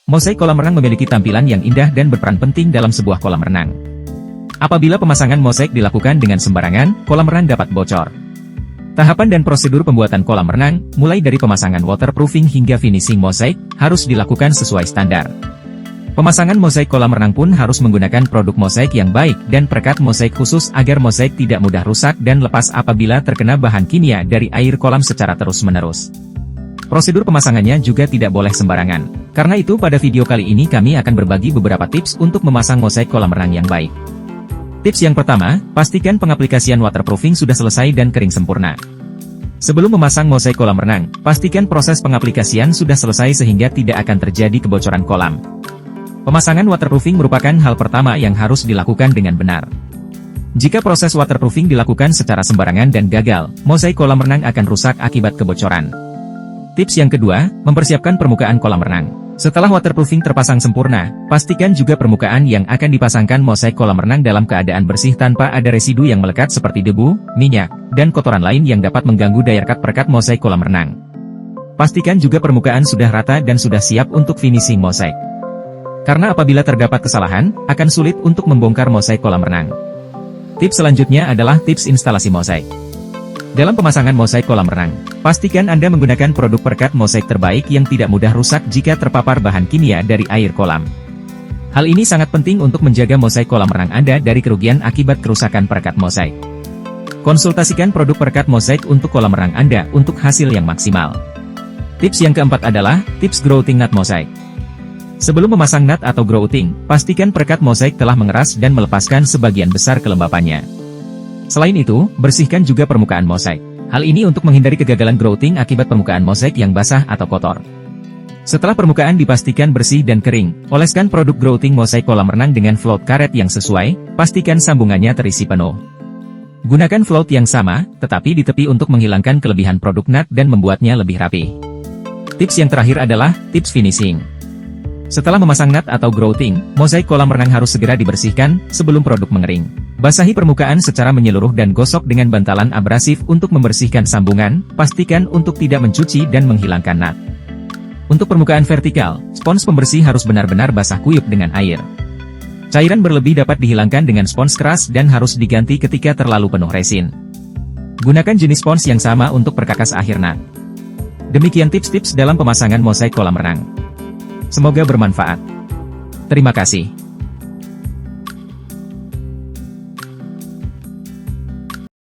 Mosaik kolam renang memiliki tampilan yang indah dan berperan penting dalam sebuah kolam renang. Apabila pemasangan mosaik dilakukan dengan sembarangan, kolam renang dapat bocor. Tahapan dan prosedur pembuatan kolam renang, mulai dari pemasangan waterproofing hingga finishing mosaik, harus dilakukan sesuai standar. Pemasangan mosaik kolam renang pun harus menggunakan produk mosaik yang baik dan perekat mosaik khusus agar mosaik tidak mudah rusak dan lepas apabila terkena bahan kimia dari air kolam secara terus-menerus. Prosedur pemasangannya juga tidak boleh sembarangan. Karena itu pada video kali ini kami akan berbagi beberapa tips untuk memasang mosaik kolam renang yang baik. Tips yang pertama, pastikan pengaplikasian waterproofing sudah selesai dan kering sempurna. Sebelum memasang mosaik kolam renang, pastikan proses pengaplikasian sudah selesai sehingga tidak akan terjadi kebocoran kolam. Pemasangan waterproofing merupakan hal pertama yang harus dilakukan dengan benar. Jika proses waterproofing dilakukan secara sembarangan dan gagal, mosaik kolam renang akan rusak akibat kebocoran. Tips yang kedua, mempersiapkan permukaan kolam renang. Setelah waterproofing terpasang sempurna, pastikan juga permukaan yang akan dipasangkan mosaik kolam renang dalam keadaan bersih tanpa ada residu yang melekat seperti debu, minyak, dan kotoran lain yang dapat mengganggu daya rekat perekat mosaik kolam renang. Pastikan juga permukaan sudah rata dan sudah siap untuk finishing mosaik. Karena apabila terdapat kesalahan, akan sulit untuk membongkar mosaik kolam renang. Tips selanjutnya adalah tips instalasi mosaik. Dalam pemasangan mosaik kolam renang, pastikan Anda menggunakan produk perekat mosaik terbaik yang tidak mudah rusak jika terpapar bahan kimia dari air kolam. Hal ini sangat penting untuk menjaga mosaik kolam renang Anda dari kerugian akibat kerusakan perekat mosaik. Konsultasikan produk perekat mosaik untuk kolam renang Anda untuk hasil yang maksimal. Tips yang keempat adalah tips grouting nut mosaik. Sebelum memasang nut atau grouting, pastikan perekat mosaik telah mengeras dan melepaskan sebagian besar kelembapannya. Selain itu, bersihkan juga permukaan mosaik. Hal ini untuk menghindari kegagalan grouting akibat permukaan mosaik yang basah atau kotor. Setelah permukaan dipastikan bersih dan kering, oleskan produk grouting mosaik kolam renang dengan float karet yang sesuai, pastikan sambungannya terisi penuh. Gunakan float yang sama, tetapi di tepi untuk menghilangkan kelebihan produk nut dan membuatnya lebih rapi. Tips yang terakhir adalah tips finishing. Setelah memasang nut atau grouting, mosaik kolam renang harus segera dibersihkan sebelum produk mengering. Basahi permukaan secara menyeluruh dan gosok dengan bantalan abrasif untuk membersihkan sambungan, pastikan untuk tidak mencuci dan menghilangkan nut. Untuk permukaan vertikal, spons pembersih harus benar-benar basah kuyup dengan air. Cairan berlebih dapat dihilangkan dengan spons keras dan harus diganti ketika terlalu penuh resin. Gunakan jenis spons yang sama untuk perkakas akhir nut. Demikian tips-tips dalam pemasangan mosaik kolam renang. Semoga bermanfaat. Terima kasih.